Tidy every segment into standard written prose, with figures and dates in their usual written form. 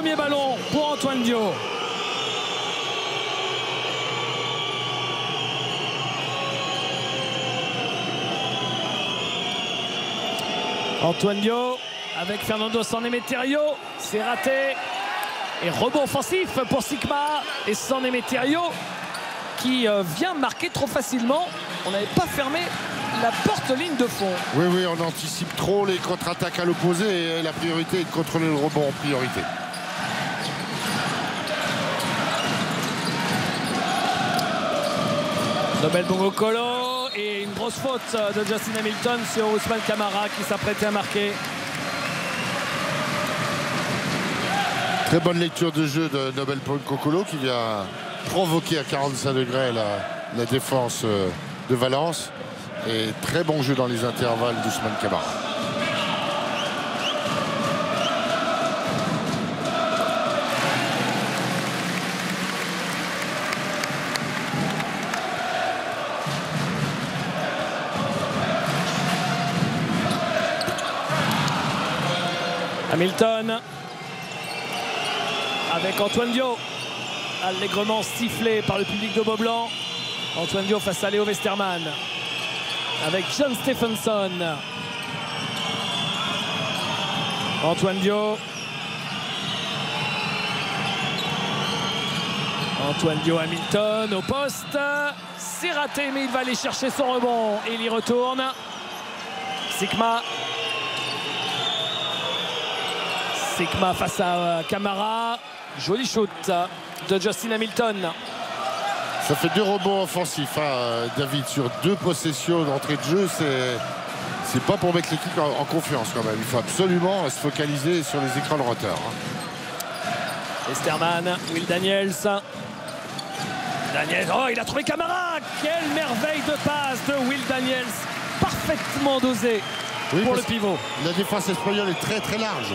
Premier ballon pour Antoine Dio. Antoine Dio avec Fernando San Emeterio. C'est raté. Et rebond offensif pour Sigma. Et San Emeterio qui vient marquer trop facilement. On n'avait pas fermé la porte ligne de fond. Oui, oui, on anticipe trop les contre-attaques à l'opposé et la priorité est de contrôler le rebond en priorité. Nobel Bongo Colo et une grosse faute de Justin Hamilton sur Ousmane Camara qui s'apprêtait à marquer. Très bonne lecture de jeu de Nobel Bongo Colo qui vient provoquer à 45 degrés la défense de Valence. Et très bon jeu dans les intervalles d'Ousmane Camara. Hamilton avec Antoine Dio, allègrement sifflé par le public de Beaublanc. Antoine Dio face à Léo Westermann avec John Stephenson. Antoine Dio. Antoine Dio, Hamilton au poste. C'est raté, mais il va aller chercher son rebond et il y retourne. Sigma. Sigma face à Camara. Joli shoot de Justin Hamilton. Ça fait 2 rebonds offensifs, hein, David, sur 2 possessions d'entrée de jeu. C'est pas pour mettre l'équipe en confiance quand même. Il faut absolument se focaliser sur les écrans de retard. Westermann, Will Daniels. Daniels, oh, il a trouvé Camara. Quelle merveille de passe de Will Daniels. Parfaitement dosé pour le pivot. La défense espagnole est très très large.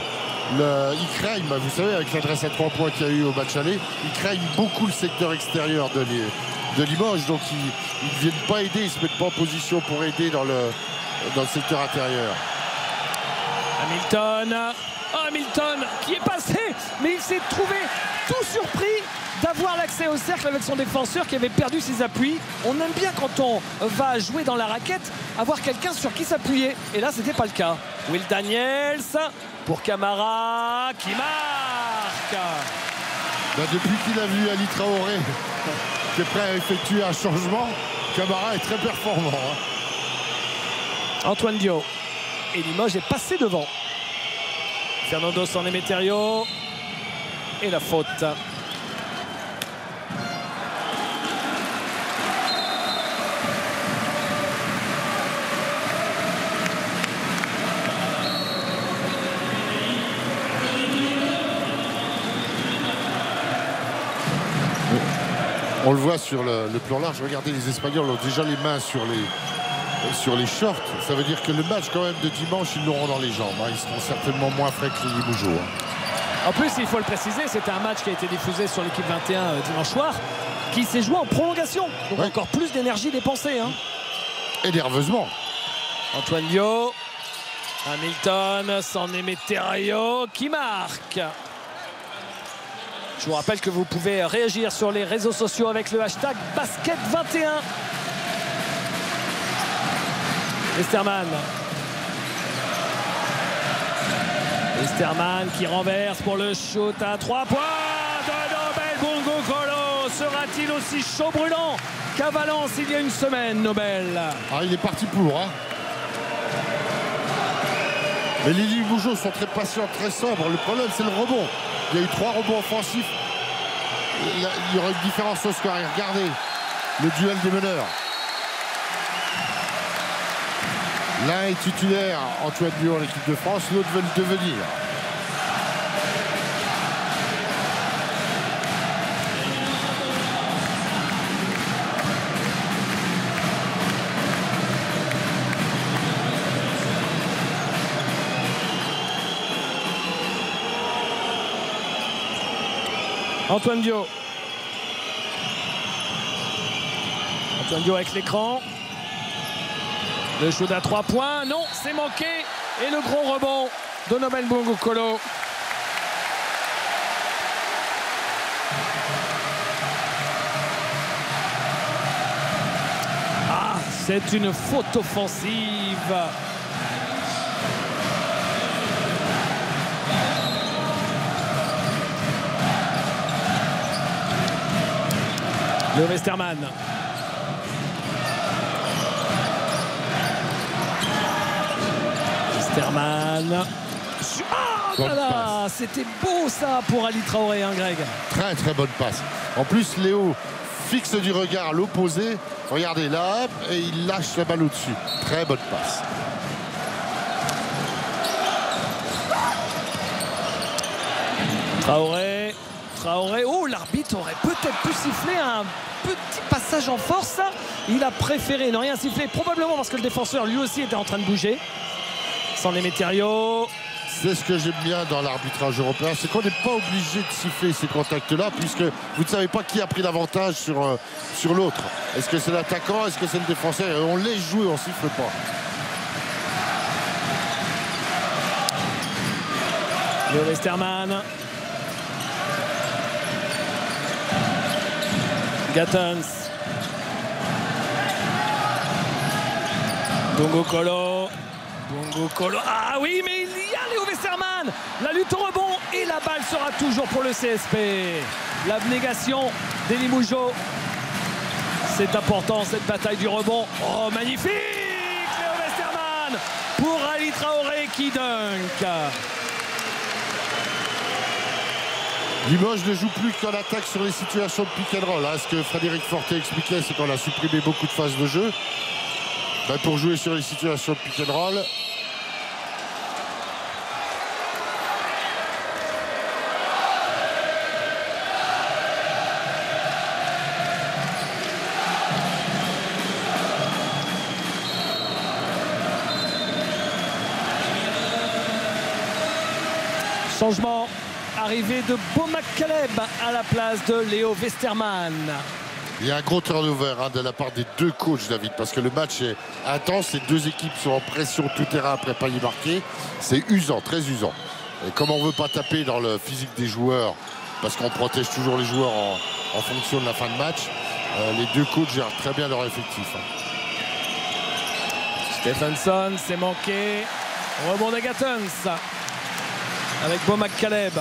Il craigne, vous savez, avec l'adresse à 3 points qu'il y a eu au match aller, il craigne beaucoup le secteur extérieur de Limoges. Donc ils ne viennent pas aider, ils ne se mettent pas en position pour aider dans le secteur intérieur. Hamilton. Oh, Hamilton qui est passé, mais il s'est trouvé tout surpris d'avoir l'accès au cercle avec son défenseur qui avait perdu ses appuis. On aime bien quand on va jouer dans la raquette avoir quelqu'un sur qui s'appuyer. Et là, c'était pas le cas. Will Daniels pour Camara qui marque. Depuis qu'il a vu Ali Traoré qui est prêt à effectuer un changement, Camara est très performant. Antoine Dio. Et Limoges est passé devant. Fernando San Emeterio. Et la faute. On le voit sur le plan large. Regardez, les Espagnols ont déjà les mains sur les shorts. Ça veut dire que le match quand même de dimanche, ils l'auront dans les jambes. Ils seront certainement moins frais que les Limougeaux. En plus, il faut le préciser, c'était un match qui a été diffusé sur l'équipe 21 dimanche soir, qui s'est joué en prolongation. Donc encore plus d'énergie dépensée. Et nerveusement. Antoine Dio. Hamilton, San Emeterio qui marque. Je vous rappelle que vous pouvez réagir sur les réseaux sociaux avec le hashtag Basket21. Westermann. Westermann qui renverse pour le shoot à 3 points de Nobel Bongo Colo. Sera-t-il aussi chaud brûlant qu'à Valence il y a une semaine, Nobel? Il est parti pour. Mais les Limougeaux sont très patients, très sobres. Le problème, c'est le rebond. Il y a eu 3 rebonds offensifs. Il y aura une différence au score. Et regardez le duel des meneurs. L'un est titulaire, Antoine Dio en équipe de France, l'autre veut le devenir. Antoine Dio. Antoine Dio avec l'écran. Le shoot à 3 points. Non, c'est manqué. Et le gros rebond de Nobel Bongo Colo. C'est une faute offensive. Léo Westermann. Westermann. Oh là là, c'était beau ça pour Ali Traoré, hein, Greg. Très très bonne passe. En plus, Léo fixe du regard l'opposé. Regardez là, hop, et il lâche la balle au-dessus. Très bonne passe. Traoré. Oh, l'arbitre aurait peut-être pu siffler un petit passage en force. Il a préféré ne rien siffler, probablement parce que le défenseur lui aussi était en train de bouger. Sans les Métério. C'est ce que j'aime bien dans l'arbitrage européen, c'est qu'on n'est pas obligé de siffler ces contacts-là, puisque vous ne savez pas qui a pris l'avantage sur l'autre. Est-ce que c'est l'attaquant, est-ce que c'est le défenseur? On laisse jouer, on ne siffle pas. Léo Westermann. Gatens. Bongo Kolo. Ah oui, mais il y a Léo Westermann. La lutte au rebond et la balle sera toujours pour le CSP. L'abnégation d'Elie Mougeot. C'est important, cette bataille du rebond. Oh, magnifique, Léo Westermann pour Ali Traoré qui dunk. Limoges ne joue plus qu'en attaque sur les situations de pick and roll. Ce que Frédéric Fortet expliquait, c'est qu'on a supprimé beaucoup de phases de jeu. Pour jouer sur les situations de pick and roll. Changement, arrivée de Beau McCaleb à la place de Léo Westermann. Il y a un gros turnover de la part des deux coachs, David, parce que le match est intense. Les deux équipes sont en pression tout terrain après pas y marquer. C'est usant, très usant. Et comme on ne veut pas taper dans le physique des joueurs, parce qu'on protège toujours les joueurs en fonction de la fin de match, les deux coachs gèrent très bien leur effectif. Stephenson, c'est manqué. Rebond de Gatens avec Beau McCaleb.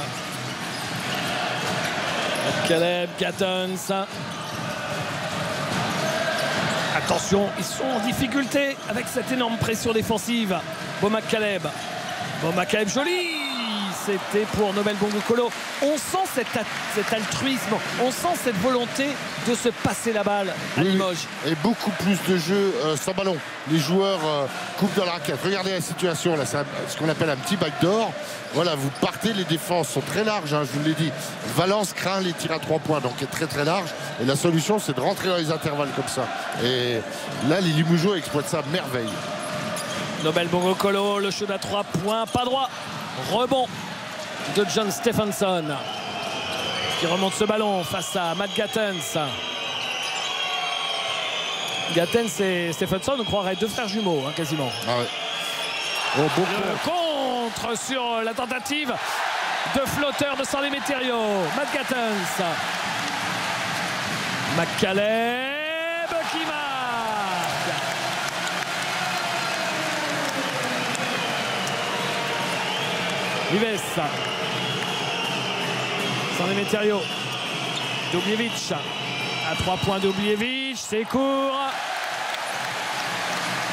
Gatens. Attention, ils sont en difficulté avec cette énorme pression défensive. Beau McCaleb, joli. C'était pour Nobel Bongo Kolo. On sent cet altruisme, on sent cette volonté de se passer la balle à Limoges. Et beaucoup plus de jeux sans ballon. Les joueurs coupent dans la raquette. Regardez la situation, là, c'est ce qu'on appelle un petit backdoor. Voilà, vous partez, les défenses sont très larges, je vous l'ai dit. Valence craint les tirs à 3 points, donc est très très large. Et la solution, c'est de rentrer dans les intervalles comme ça. Et là, les Limougeaux exploitent ça à merveille. Nobel Bongo Kolo, le shoot à 3 points, pas droit. Rebond de John Stephenson qui remonte ce ballon face à Matt Gatens. Gatens et Stephenson, on croirait deux frères jumeaux, quasiment. Ah ouais. Oh, le contre sur la tentative de flotteur de San Emeterio. Matt Gatens. McCaleb qui marque. Vives. San Emeterio. Dubljevic. À 3 points Dubljevic. C'est court.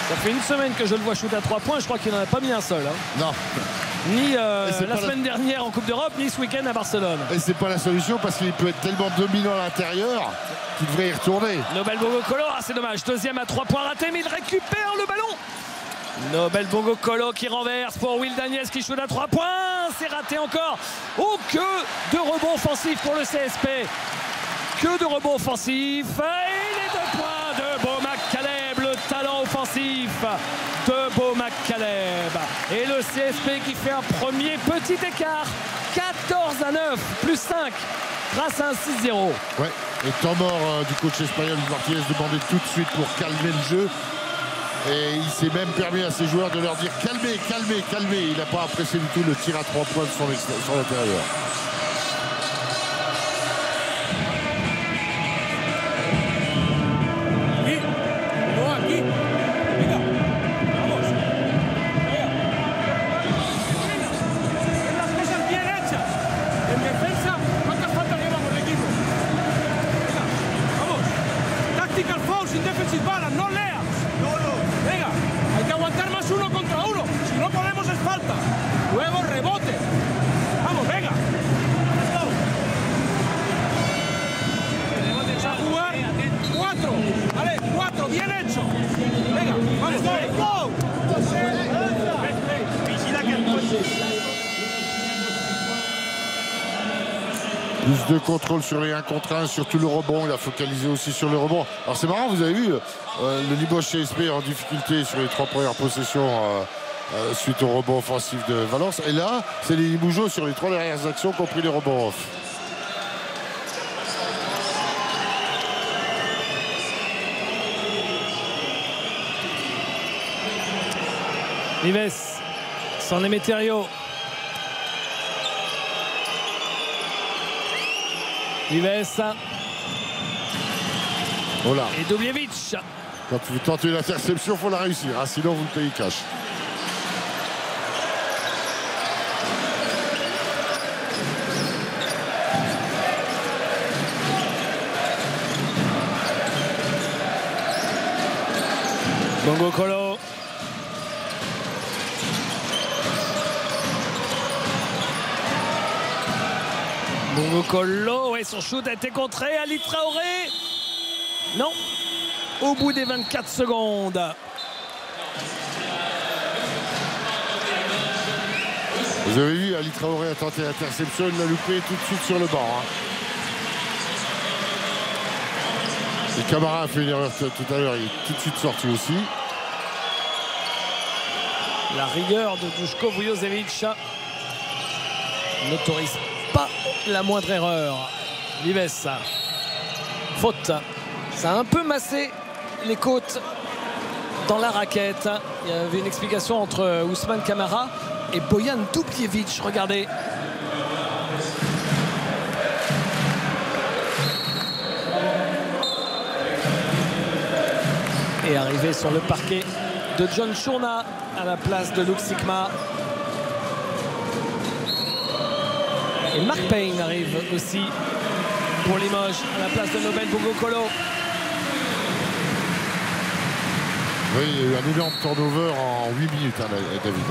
Ça fait une semaine que je le vois shoot à 3 points. Je crois qu'il n'en a pas mis un seul. Non. Ni la semaine dernière en Coupe d'Europe, ni ce week-end à Barcelone. Et c'est pas la solution parce qu'il peut être tellement dominant à l'intérieur qu'il devrait y retourner. Nobel Bongo Kolo, c'est dommage. Deuxième à 3 points raté, mais il récupère le ballon. Nobel Bongo Kolo qui renverse pour Will Daniels qui shoot à 3 points. C'est raté encore. Oh, que de rebonds offensifs pour le CSP. Que de rebonds offensifs. Et les 2 points de Beau McCaleb, le talent offensif de Beau McCaleb. Et le CSP qui fait un premier petit écart. 14-9, plus 5, grâce à un 6-0. Ouais, et temps mort du coach espagnol Martinez demandait tout de suite pour calmer le jeu. Et il s'est même permis à ses joueurs de leur dire calmez, calmez, calmez. Il n'a pas apprécié du tout le tir à 3 points de son intérieur. Aquí, no aquí. no podemos es falta. Luego rebote. Vamos, venga. A jugar 4. Vale, 4, bien hecho. Venga, vamos, go. Plus de contrôle sur les 1 contre 1, surtout le rebond. Il a focalisé aussi sur le rebond. Alors c'est marrant, vous avez vu le Limoges CSP en difficulté sur les 3 premières possessions suite au rebond offensif de Valence. Et là, c'est les Limougeaux sur les 3 dernières actions qui ont pris les rebonds off. Vives, San Emeterio. Vives. Voilà. Et Dubljevic. Quand vous tentez l'interception, il faut la réussir. Ah, sinon, vous le payez cash. Bongo Colo. Bongo Colo, et son shoot a été contré. Ali Traoré. Non. Au bout des 24 secondes. Vous avez vu, Ali Traoré a tenté l'interception, il l'a loupé tout de suite sur le banc. Et Camara a fait une erreur tout à l'heure, il est tout de suite sorti aussi. La rigueur de Duško Vujošević n'autorise pas la moindre erreur. Vives. Faute. Ça a un peu massé les côtes dans la raquette. Il y avait une explication entre Ousmane Camara et Bojan Dubljevic. Regardez. Et arrivé sur le parquet de John Chourna à la place de Luke Sikma. Et Mark Payne arrive aussi pour Limoges à la place de Nobel Bongo Colo. Oui, il y a eu un énorme turnover en 8 minutes, David.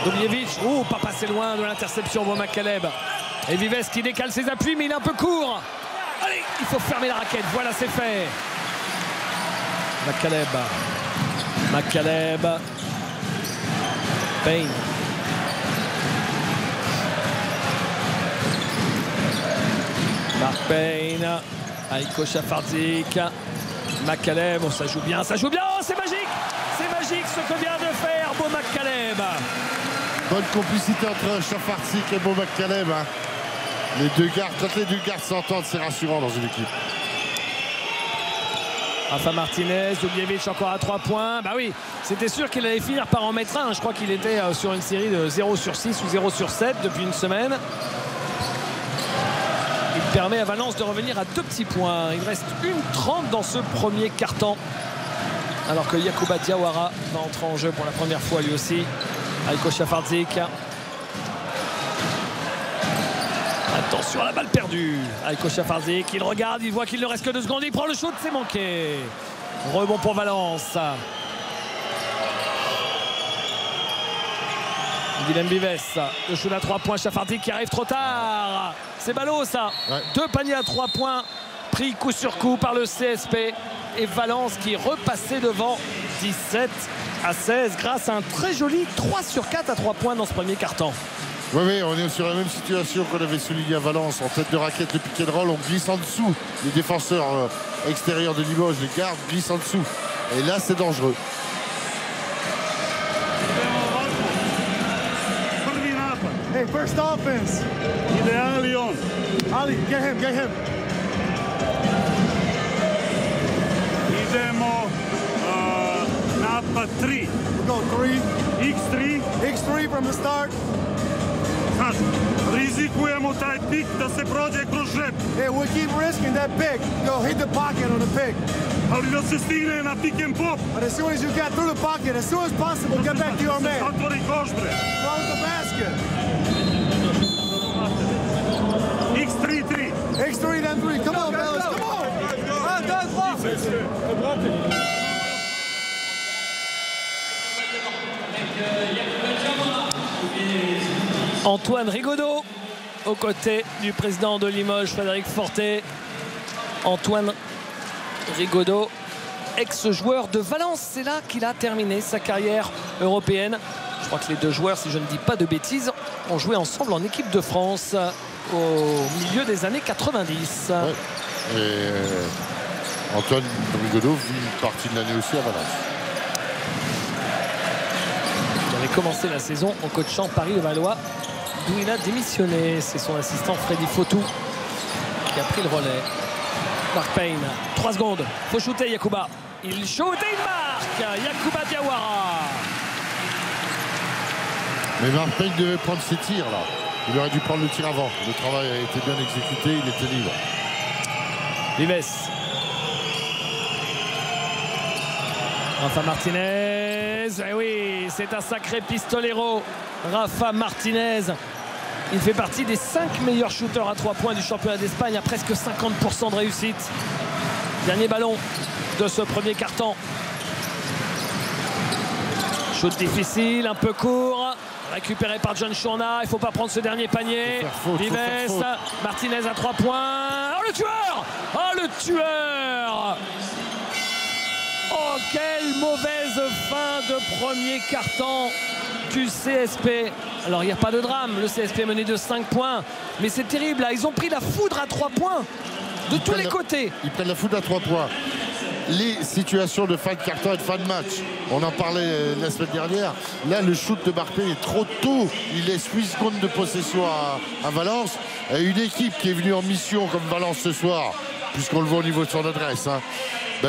Dubljevic, oh, pas passé loin de l'interception pour Macaleb. Et Vives qui décale ses appuis, mais il est un peu court. Allez, il faut fermer la raquette, voilà, c'est fait. Macaleb. Payne. Mark Payne. Aiko Chafardzic. Macaleb, oh, ça joue bien, oh, c'est magique ce que vient de faire Beau Macaleb. Bonne complicité entre Chafardzic et Beau Macaleb. Les deux gardes, quand les deux gardes s'entendent, c'est rassurant dans une équipe. Rafa Martinez, Dubljevic encore à 3 points. Bah oui, c'était sûr qu'il allait finir par en mettre un. Je crois qu'il était sur une série de 0 sur 6 ou 0 sur 7 depuis une semaine. Il permet à Valence de revenir à 2 petits points. Il reste 1:30 dans ce premier quart-temps. Alors que Yacouba Diawara va entrer en jeu pour la première fois lui aussi. Aiko Chafardzic. Attention à la balle perdue. Aiko Chafardzic, il regarde, il voit qu'il ne reste que 2 secondes. Il prend le shoot, c'est manqué. Rebond pour Valence. Guilhem Vives, le shoot à 3 points. Chafardzic qui arrive trop tard. C'est ballot ça. Ouais. 2 paniers à 3 points pris coup sur coup par le CSP. Et Valence qui repassait devant 17-16 grâce à un très joli 3 sur 4 à 3 points dans ce premier quart-temps. Oui, on est sur la même situation qu'on avait souligné à Valence. En tête de raquette, le pick and roll, on glisse en dessous. Les défenseurs extérieurs de Limoges, les gardes glissent en dessous. Et là, c'est dangereux. Hey, first offense. Ali on. Ali, get him. Idemo napad 3. We go 3. X3. X3 from the start. Rizikujemo taj pik da se prođe kroz žep. Hey, we keep risking that pick. Go hit the pocket on the pick. Ali da se stigne na pick and pop. But as soon as you get through the pocket, as soon as possible, get back to your man. Zatvori koš, bre. Close the basket. X3. X3, then 3. Come on, fellas. Come on. Antoine Rigaudot aux côtés du président de Limoges, Frédéric Fortet. Antoine Rigaudot, ex-joueur de Valence, c'est là qu'il a terminé sa carrière européenne. Je crois que les deux joueurs, si je ne dis pas de bêtises, ont joué ensemble en équipe de France au milieu des années 90. Ouais. Et Antoine Rigaudot vit une partie de l'année aussi à Valence. Il avait commencé la saison en coachant Paris-Levallois, d'où il a démissionné. C'est son assistant Freddy Fautou qui a pris le relais. Mark Payne, 3 secondes, faut shooter Yacouba. Il shoot et il marque. Yacouba Diawara. Mais Mark Payne devait prendre ses tirs là. Il aurait dû prendre le tir avant. Le travail a été bien exécuté, il était libre. Vives. Rafa Martinez. Eh oui, c'est un sacré pistolero. Rafa Martinez. Il fait partie des 5 meilleurs shooters à 3 points du championnat d'Espagne à presque 50% de réussite. Dernier ballon de ce premier quart-temps. Shoot difficile, un peu court. Récupéré par John Chourna. Il ne faut pas prendre ce dernier panier. Vives, Martinez à 3 points. Oh, le tueur! Oh, le tueur! Oh, quelle mauvaise fin de premier quart-temps du CSP. Alors il n'y a pas de drame, le CSP mené de 5 points, mais c'est terrible là, ils ont pris la foudre à 3 points de tous les côtés. Ils prennent la foudre à 3 points. Les situations de fin de carton et de fin de match, on en parlait la semaine dernière. Là le shoot de Marpé est trop tôt, il laisse 8 secondes de possession à Valence. Et une équipe qui est venue en mission comme Valence ce soir, puisqu'on le voit au niveau de son adresse, hein,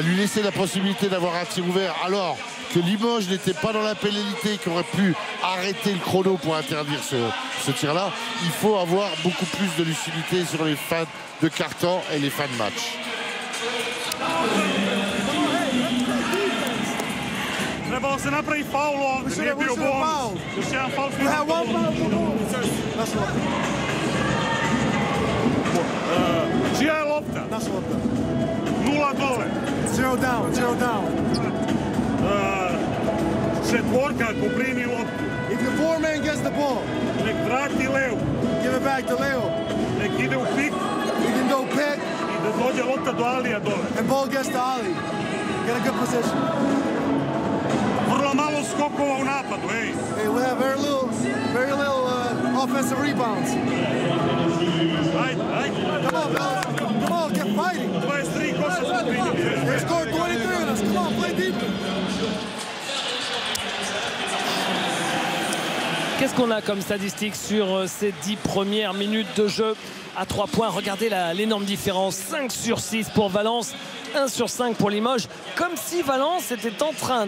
lui laisser la possibilité d'avoir un tir ouvert alors que Limoges n'était pas dans la pénalité, qui aurait pu arrêter le chrono pour interdire ce tir-là. Il faut avoir beaucoup plus de lucidité sur les fins de carton et les fins de match. Trebalo se napravi faul ovdje, nije bio bonus. Još jedan faul. Čija je lopta? Naša lopta. 0 dole. 0 down, 0 down. Četvorka ako primi loptu. If your foreman gets the ball, Nek vrati Leo. give it back to Leo. Nek ide u pik You can go pick, i da dođe lopta do Alija dole. and ball gets to Ali. Get a good position. Vrlo malo skokova u napadu, ej. Hey, we have very little offensive rebounds. Ajde, ajde. Come on, fellas. Come on, get fighting. 23 koša su primili. They scored 23 on us. Come on, play defense. Qu'est-ce qu'on a comme statistique sur ces 10 premières minutes de jeu à 3 points? Regardez l'énorme différence. 5 sur 6 pour Valence, 1 sur 5 pour Limoges. Comme si Valence était en train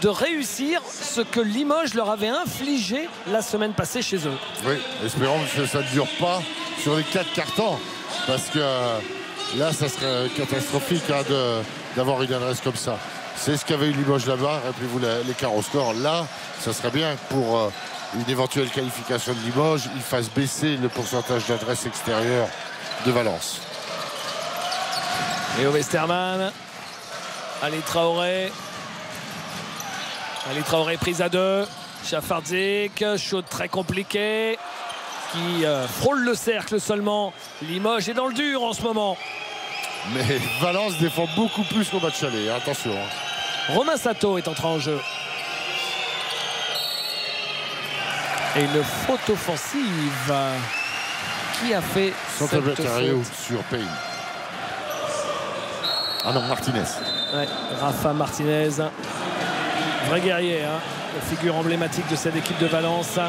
de réussir ce que Limoges leur avait infligé la semaine passée chez eux. Oui, espérons que ça ne dure pas sur les 4 cartons, parce que là, ça serait catastrophique hein, d'avoir une adresse comme ça. C'est ce qu'avait eu Limoges là-bas. Rappelez-vous l'écart au score. Là, ça serait bien pour une éventuelle qualification de Limoges, il fasse baisser le pourcentage d'adresse extérieure de Valence. Léo Westermann, Ali Traoré. Ali Traoré prise à 2. Chafardzic, shoot très compliqué, qui frôle le cercle seulement. Limoges est dans le dur en ce moment. Mais Valence défend beaucoup plus qu'au match aller, attention. Romain Sato est entré en jeu. Et une faute offensive. Qui a fait cette faute sur Payne? Ah non, Martinez. Ouais, Rafa Martinez. Vrai guerrier, hein, la figure emblématique de cette équipe de Valence.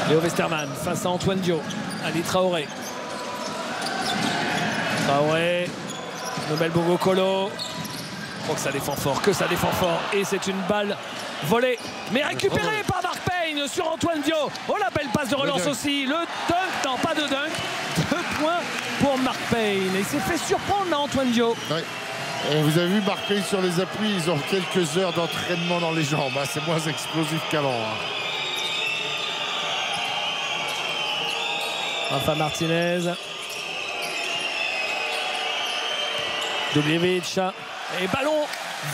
Léo Westermann face à Antoine Dio. Ali Traoré. Traoré. Nobel Bogokolo. Je crois que ça défend fort, que ça défend fort. Et c'est une balle volée, mais récupérée par Mark Payne sur Antoine Dio. Oh, la belle passe de relance aussi. Le dunk, non pas de dunk. 2 points pour Mark Payne. Et il s'est fait surprendre là, Antoine Dio. Ouais. Et vous avez vu Mark Payne sur les appuis, ils ont quelques heures d'entraînement dans les jambes. Hein. C'est moins explosif qu'avant. Hein. Rafa Martinez. Dubljevic. Et ballon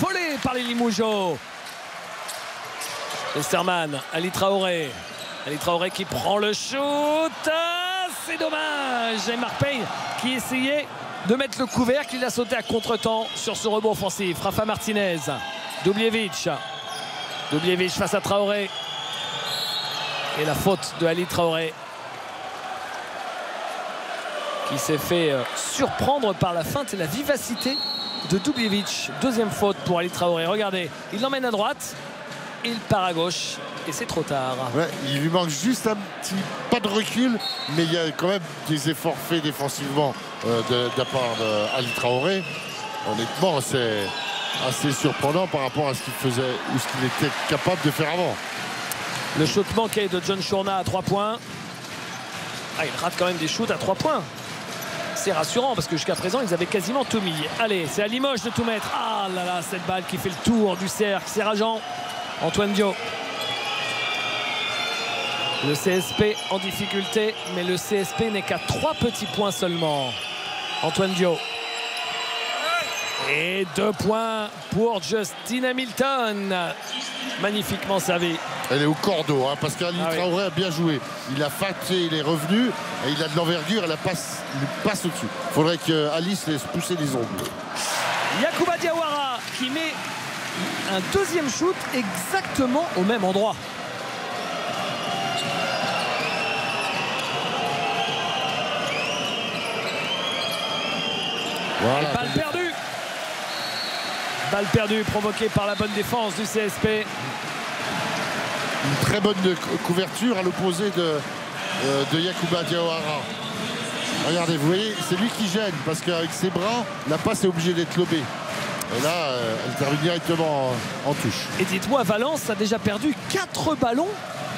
volé par les Limougeaux. Westerman, Ali Traoré. Ali Traoré qui prend le shoot. C'est dommage. Et Mark Payne qui essayait de mettre le couvercle. Il a sauté à contre-temps sur ce rebond offensif. Rafa Martinez. Dubljevic. Dubljevic face à Traoré. Et la faute de Ali Traoré, qui s'est fait surprendre par la feinte et la vivacité de Dubljevic. Deuxième faute pour Ali Traoré. Regardez, il l'emmène à droite, il part à gauche et c'est trop tard. Ouais, il lui manque juste un petit pas de recul, mais il y a quand même des efforts faits défensivement de la part d'Ali Traoré. Honnêtement, c'est assez surprenant par rapport à ce qu'il faisait ou ce qu'il était capable de faire avant. Le shoot manqué de John Chourna à 3 points. Ah, il rate quand même des shoots à 3 points. C'est rassurant parce que jusqu'à présent, ils avaient quasiment tout mis. Allez, c'est à Limoges de tout mettre. Ah là là, cette balle qui fait le tour du cercle. C'est rageant. Antoine Dio. Le CSP en difficulté, mais le CSP n'est qu'à 3 petits points seulement. Antoine Dio. Et 2 points pour Justin Hamilton. Magnifiquement servi. Elle est au cordeau, hein, parce qu'Ali Traoré a bien joué. Il a feinté, il est revenu, et il a de l'envergure, il passe au-dessus. Il faudrait qu'Ali se laisse pousser les ongles. Yacouba Diawara qui met un deuxième shoot exactement au même endroit. Voilà. Balle perdue. Balle perdue provoquée par la bonne défense du CSP. Une très bonne couverture à l'opposé de Yacouba Diawara. Regardez, vous voyez, c'est lui qui gêne parce qu'avec ses bras, la passe est obligée d'être lobée. Et là, elle termine directement en touche. Et dites-moi, Valence a déjà perdu 4 ballons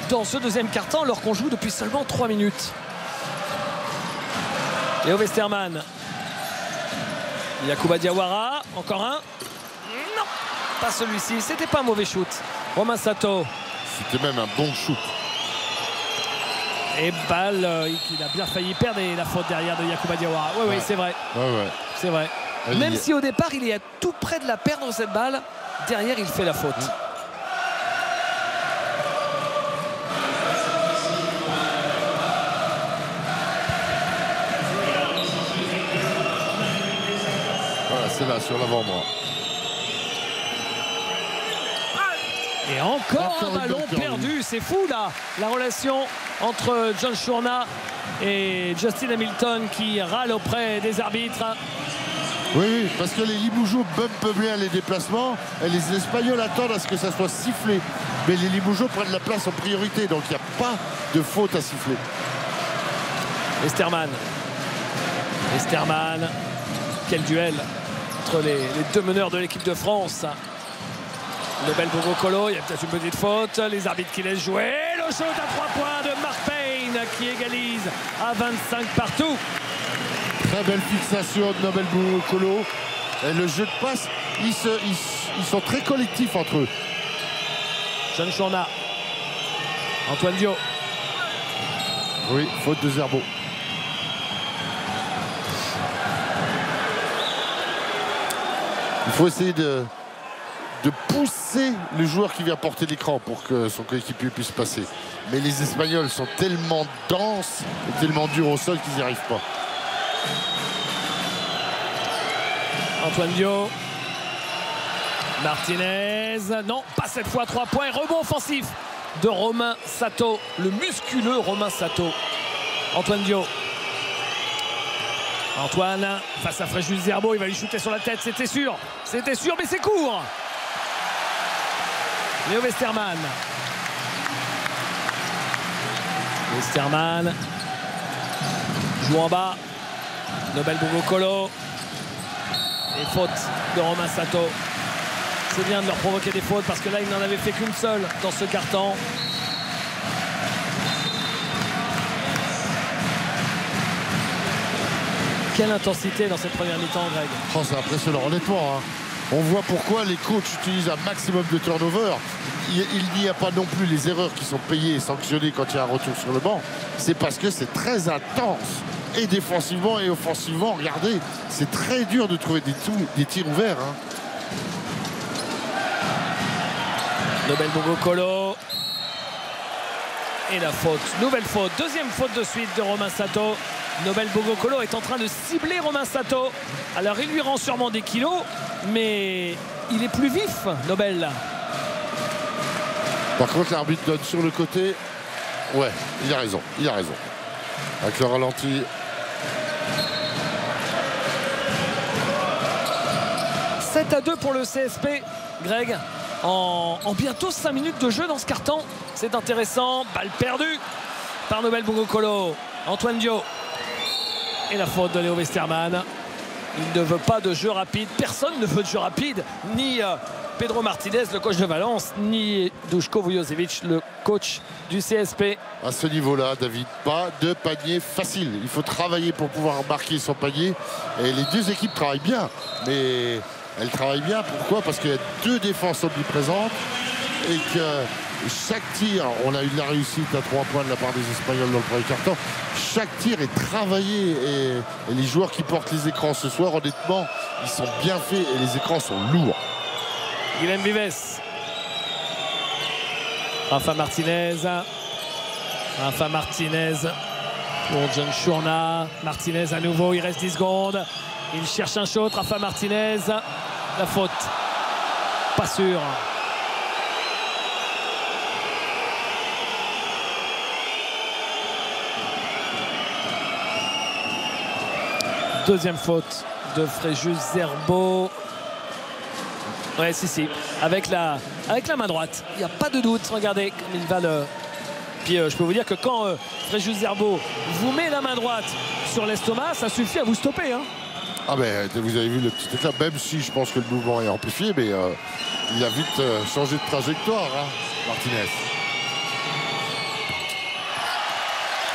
dans ce deuxième quart-temps alors qu'on joue depuis seulement 3 minutes. Léo Westerman. Yacouba Diawara, encore un. Non, pas celui-ci, c'était pas un mauvais shoot. Romain Sato. C'était même un bon shoot. Et balle qu'il a bien failli perdre et la faute derrière de Yacouba Diawara. Oui, oui, c'est vrai. Ouais. C'est vrai. Même si au départ, il est à tout près de la perdre cette balle, derrière, il fait la faute. Voilà, c'est là, sur l'avant-bras. Et encore un ballon perdu, c'est fou là, la relation entre John Chourna et Justin Hamilton qui râle auprès des arbitres. Oui, parce que les Limougeaux bumpent bien les déplacements et les Espagnols attendent à ce que ça soit sifflé. Mais les Limougeaux prennent la place en priorité, donc il n'y a pas de faute à siffler. Westerman. Quel duel entre les deux meneurs de l'équipe de France. Nobel Bogokolo, il y a peut-être une petite faute. Les arbitres qui laissent jouer. Le shoot à 3 points de Mark Payne qui égalise à 25 partout. Très belle fixation de Nobel Bogokolo. Et le jeu de passe, ils sont très collectifs entre eux. John Chourna. Antoine Dio. Oui, faute de Zerbo. Il faut essayer de pousser le joueur qui vient porter l'écran pour que son coéquipier puisse passer. Mais les Espagnols sont tellement denses et tellement durs au sol qu'ils n'y arrivent pas. Antoine Dio. Martinez. Non, pas cette fois. 3 points. Rebond offensif de Romain Sato. Le musculeux Romain Sato. Antoine Dio. Antoine face à Fréjus Zerbo. Il va lui shooter sur la tête. C'était sûr, mais c'est court. Léo Westerman. Joue en bas. Nobel Bogokolo. Et faute de Romain Sato. C'est bien de leur provoquer des fautes parce que là, il n'en avait fait qu'une seule dans ce quart-temps. Quelle intensité dans cette première mi-temps, Greg. Oh, c'est impressionnant, honnêtement. Hein. On voit pourquoi les coachs utilisent un maximum de turnover. Il n'y a pas non plus les erreurs qui sont payées et sanctionnées quand il y a un retour sur le banc. C'est parce que c'est très intense. Et défensivement et offensivement, regardez, c'est très dur de trouver des tirs ouverts. Hein. Nobel Bogokolo. Et la faute, nouvelle faute, deuxième faute de suite de Romain Sato. Nobel Bogokolo est en train de cibler Romain Sato. Alors il lui rend sûrement des kilos, mais il est plus vif, Nobel. Par contre, l'arbitre donne sur le côté. Ouais, il a raison, il a raison. Avec le ralenti. « 7-2 pour le CSP, Greg. En bientôt 5 minutes de jeu dans ce carton. C'est intéressant. Balle perdue par Nobel Bogokolo. Antoine Dio. Et la faute de Léo Westermann. Il ne veut pas de jeu rapide. Personne ne veut de jeu rapide. Ni Pedro Martinez, le coach de Valence, ni Duško Vujošević, le coach du CSP. À ce niveau-là, David, pas de panier facile. Il faut travailler pour pouvoir marquer son panier. Et les deux équipes travaillent bien. Mais elles travaillent bien. Pourquoi? Parce qu'il y a deux défenses omniprésentes. Et que chaque tir, on a eu de la réussite à 3 points de la part des Espagnols dans le premier quart-temps. Chaque tir est travaillé. Et les joueurs qui portent les écrans ce soir, honnêtement, ils sont bien faits. Et les écrans sont lourds. Guilhem Vives. Rafa Martinez. Rafa Martinez pour John Chourna. Martinez à nouveau, il reste 10 secondes. Il cherche un shot, Rafa Martinez. La faute. Pas sûr. Deuxième faute de Fréjus Zerbo. Ouais, si. Avec la main droite. Il n'y a pas de doute. Regardez comme il va le... Puis je peux vous dire que quand Fréjus Zerbo vous met la main droite sur l'estomac, ça suffit à vous stopper. Hein. Ah ben, vous avez vu le petit éclat. Même si je pense que le mouvement est amplifié, mais il a vite changé de trajectoire, hein, Martinez.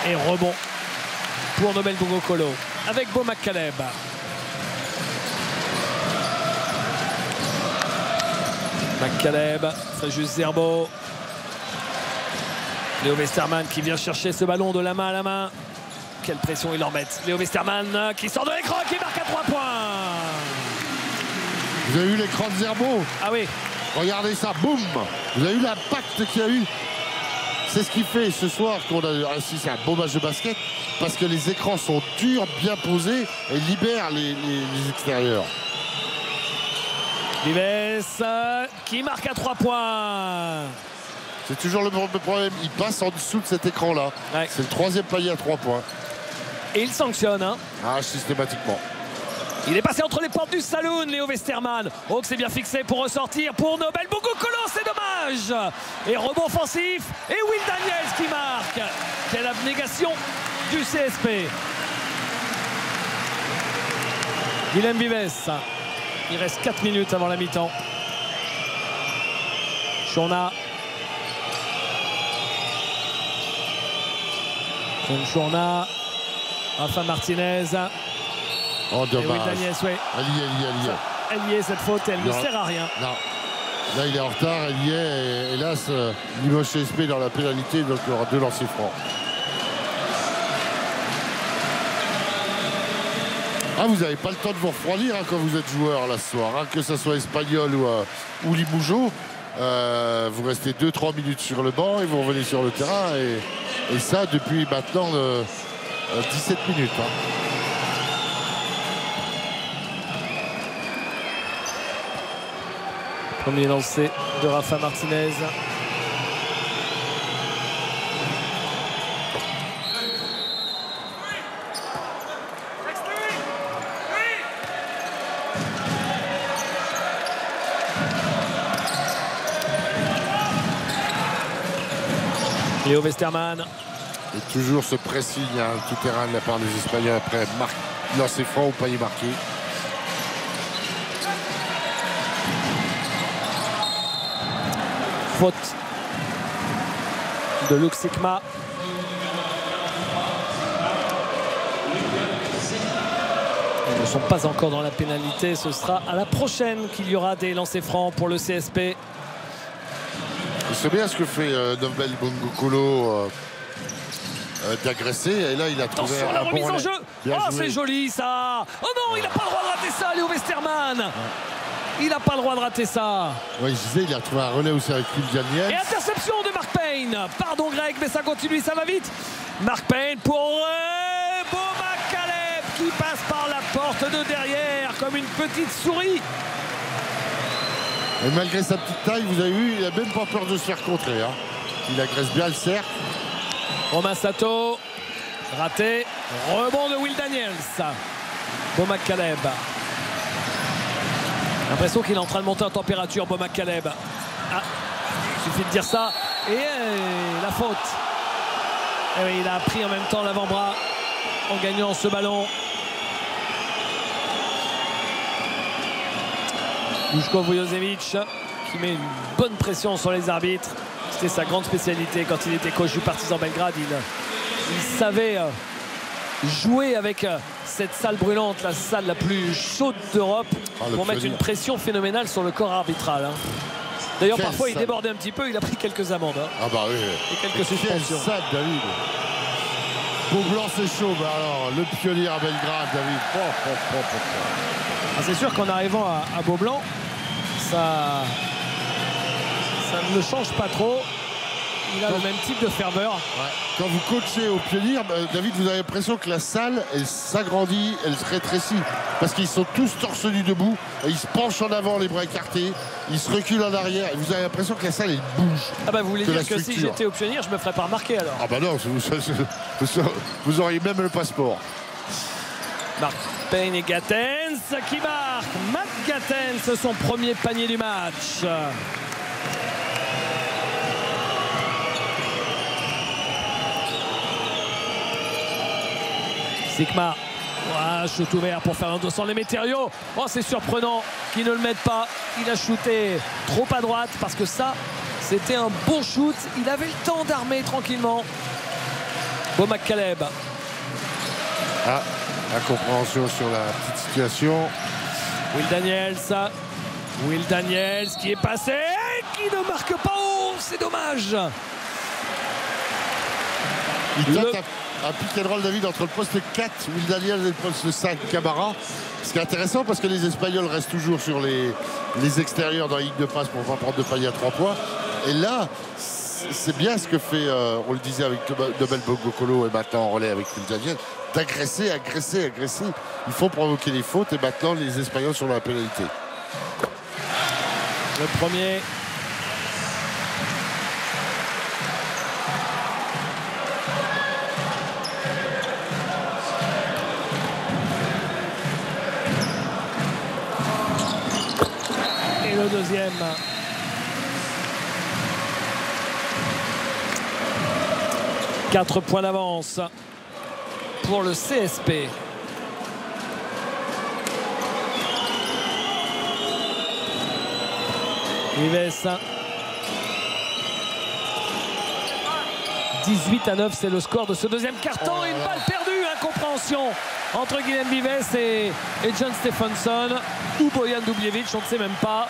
Et rebond pour Nobel Bogokolo avec Beau McCaleb. McCaleb, Fréjus Zerbo. Léo Westermann qui vient chercher ce ballon de la main à la main. Quelle pression ils leur mettent. Léo Westermann qui sort de l'écran, qui marque à 3 points. Vous avez eu l'écran de Zerbo? Ah oui. Regardez ça, boum. Vous avez eu l'impact qu'il y a eu. C'est ce qui fait ce soir qu'on a assisté à un beau match de basket, parce que les écrans sont durs, bien posés et libèrent les extérieurs. Vives qui marque à 3 points. C'est toujours le problème, il passe en dessous de cet écran-là. Ouais. C'est le troisième palier à 3 points. Et il sanctionne. Hein. Ah, systématiquement. Il est passé entre les portes du saloon, Léo Westermann. Oh, que c'est bien fixé pour ressortir pour Nobel Bogokolo, c'est dommage. Et rebond offensif. Et Will Daniels qui marque. Quelle abnégation du CSP. Guilhem Vives. Il reste 4 minutes avant la mi-temps. Chourna. John Chourna. Rafa Martinez. Oh, dommage. Will Daniels, ouais. Elle y est, cette faute, elle ne sert à rien. Non. Là, il est en retard, elle y est. Et hélas, Limoges CSP dans la pénalité, donc il y aura 2 lancers francs. Ah, vous n'avez pas le temps de vous refroidir hein, quand vous êtes joueur là ce soir, hein, que ce soit Espagnol ou Limougeau. Vous restez 2-3 minutes sur le banc et vous revenez sur le terrain. Et ça depuis maintenant 17 minutes. Hein. Premier lancé de Rafa Martinez. Léo Westermann. Et toujours ce pressing hein, tout terrain de la part des Espagnols après lancer franc ou panier marqué. Faute de Luke Sikma. Ils ne sont pas encore dans la pénalité. Ce sera à la prochaine qu'il y aura des lancers francs pour le CSP. C'est bien ce que fait Nobel Bongokolo d'agresser. Et là, il a trouvé Attention, la un remise bon en relais. jeu. Bien Oh, joué. c'est joli ça. Oh non, il n'a pas le droit de rater ça, Léo Westermann. Il n'a pas le droit de rater ça. Oui, je disais, il a trouvé un relais aussi avec Will Daniels. Et interception de Mark Payne. Pardon Greg, mais ça continue, ça va vite. Mark Payne pour Bomac Caleb qui passe par la porte de derrière comme une petite souris. Et malgré sa petite taille, vous avez vu, il n'a même pas peur de se faire contrer. Hein. Il agresse bien le cercle. Romain Sato, raté. Rebond de Will Daniels. Bomac Caleb. L'impression qu'il est en train de monter en température, Bomac Caleb. Ah, il suffit de dire ça. Et la faute. Et oui, il a pris en même temps l'avant-bras en gagnant ce ballon. Duško Vujošević qui met une bonne pression sur les arbitres. C'était sa grande spécialité quand il était coach du Partizan Belgrade. Il savait jouer avec cette salle brûlante, la salle la plus chaude d'Europe, pour mettre une pression phénoménale sur le corps arbitral. D'ailleurs, parfois, il débordait un petit peu. Il a pris quelques amendes. Ah bah oui. Et quelques suspensions. Quel sac, David. Beaublanc, c'est chaud. Bah alors, le pionnier à Belgrade, David. Ah, c'est sûr qu'en arrivant à Beaublanc, ça ne le change pas trop. Il a le même type de ferveur. Ouais. Quand vous coachez au pionnier, David, vous avez l'impression que la salle, elle s'agrandit, elle se rétrécit. Parce qu'ils sont tous torse nu debout. Et ils se penchent en avant, les bras écartés. Ils se reculent en arrière. Et vous avez l'impression que la salle, elle bouge. Ah bah vous voulez dire que si structure. j'étais au pionnier, je me ferais pas remarquer alors. Ah bah non, vous auriez même le passeport. Mark Payne et Gatens qui marquent. Matt Gatens, son premier panier du match. Sikma. Voilà, shoot ouvert pour Fernando Sanlemeterio. Oh, c'est surprenant qu'il ne le mette pas. Il a shooté trop à droite parce que ça, c'était un bon shoot. Il avait le temps d'armer tranquillement. Bomac Caleb. Ah, incompréhension sur la petite situation. Will Daniels. Will Daniels qui est passé, qui ne marque pas. Oh, c'est dommage. Il tente un pick and roll, David, entre le poste 4, Will Daniels, et le poste 5, Camara. Ce qui est intéressant parce que les Espagnols restent toujours sur les extérieurs dans la ligne de passe pour ne pas prendre de panier à 3 points. Et là, c'est bien ce que fait, on le disait avec Nobel Bongokolo et maintenant en relais avec Will Daniels, d'agresser, agresser, agresser. Il faut provoquer les fautes et maintenant les Espagnols sont dans la pénalité. Le premier. Et le deuxième. Quatre points d'avance pour le CSP. Vives. 18-9, c'est le score de ce deuxième carton. Une balle perdue, incompréhension entre Guillem Vives et John Stephenson ou Bojan Dubljevic, on ne sait même pas.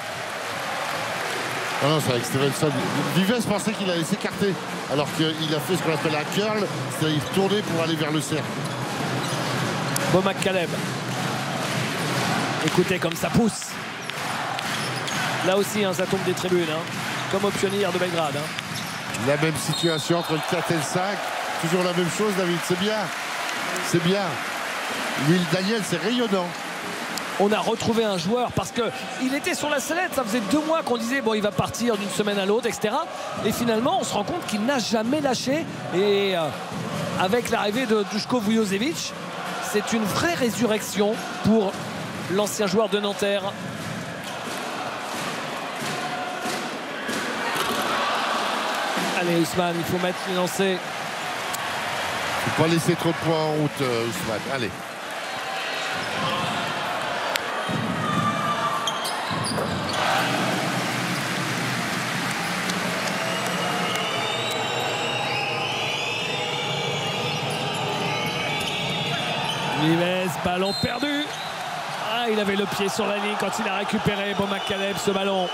Ah non, c'est avec Stevenson. Vives pensait qu'il allait s'écarter alors qu'il a fait ce qu'on appelle un curl, c'est-à-dire tourner pour aller vers le cercle. Bomac Caleb. Écoutez comme ça pousse. Là aussi, hein, ça tombe des tribunes, hein, comme au Pionnier de Belgrade. Hein. La même situation entre le 4 et le 5. Toujours la même chose, David. C'est bien. C'est bien. Will Daniels, c'est rayonnant. On a retrouvé un joueur parce qu'il était sur la sellette. Ça faisait 2 mois qu'on disait bon, il va partir d'une semaine à l'autre, etc. Et finalement, on se rend compte qu'il n'a jamais lâché. Et avec l'arrivée de Duško Vujošević, c'est une vraie résurrection pour l'ancien joueur de Nanterre. Allez, Ousmane, il faut mettre les lancers. Il ne faut pas laisser trop de points en route, Ousmane. Allez. Vives, ballon perdu. Ah, il avait le pied sur la ligne quand il a récupéré Beau McCaleb ce ballon.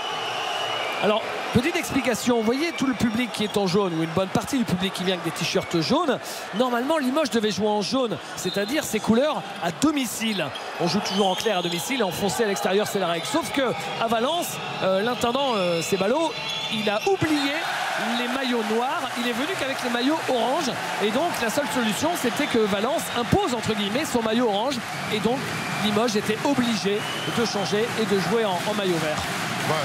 Alors, petite explication, vous voyez tout le public qui est en jaune, ou une bonne partie du public qui vient avec des t-shirts jaunes. Normalement, Limoges devait jouer en jaune, c'est-à-dire ses couleurs à domicile. On joue toujours en clair à domicile et en foncé à l'extérieur, c'est la règle. Sauf que à Valence, l'intendant Ceballos, il a oublié les maillots noirs. Il est venu qu'avec les maillots orange. Et donc, la seule solution, c'était que Valence impose, entre guillemets, son maillot orange. Et donc, Limoges était obligé de changer et de jouer en maillot vert. Ouais.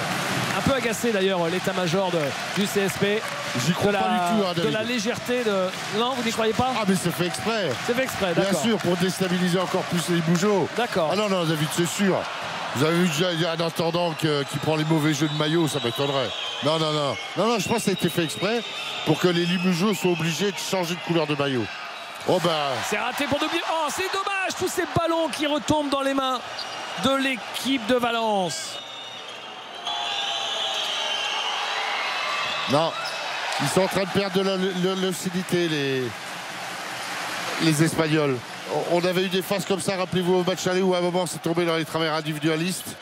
Un peu agacé d'ailleurs l'état-major du CSP. J'y crois pas du tout, hein, de la légèreté de... Non, vous n'y croyez pas? Ah, mais c'est fait exprès. C'est fait exprès, d'accord. Bien sûr, pour déstabiliser encore plus les Bougeots. D'accord. Ah non, non, David, c'est sûr. Vous avez vu déjà un intendant qui prend les mauvais jeux de maillot, ça m'étonnerait. Non, non, non. Non, non, je pense que ça a été fait exprès pour que les Limougeaux soient obligés de changer de couleur de maillot. Oh bah... C'est raté pour Debi. Oh, c'est dommage, tous ces ballons qui retombent dans les mains de l'équipe de Valence. Non, ils sont en train de perdre de la lucidité, les Espagnols. On avait eu des phases comme ça, rappelez-vous, au match aller où à un moment c'est tombé dans les travers individualistes.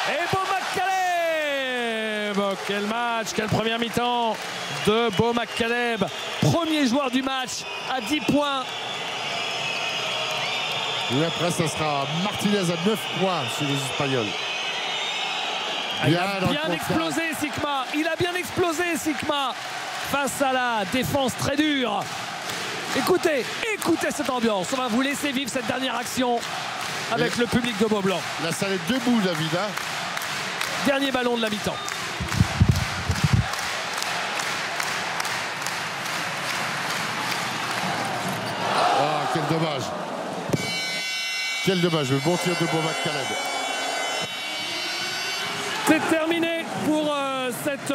Et Beau McCaleb, quel match, quelle première mi-temps de Beau McCaleb. Premier joueur du match à 10 points. Et après, ça sera Martinez à 9 points sur les Espagnols. Il a bien explosé Sikma, il a bien explosé Sikma face à la défense très dure. Écoutez cette ambiance. On va vous laisser vivre cette dernière action avec le public de Beaublanc. La salle est debout, David. Hein. Dernier ballon de la mi-temps. Ah, quel dommage. Quel dommage, le bon tir de Beau McCaleb. C'est terminé pour cette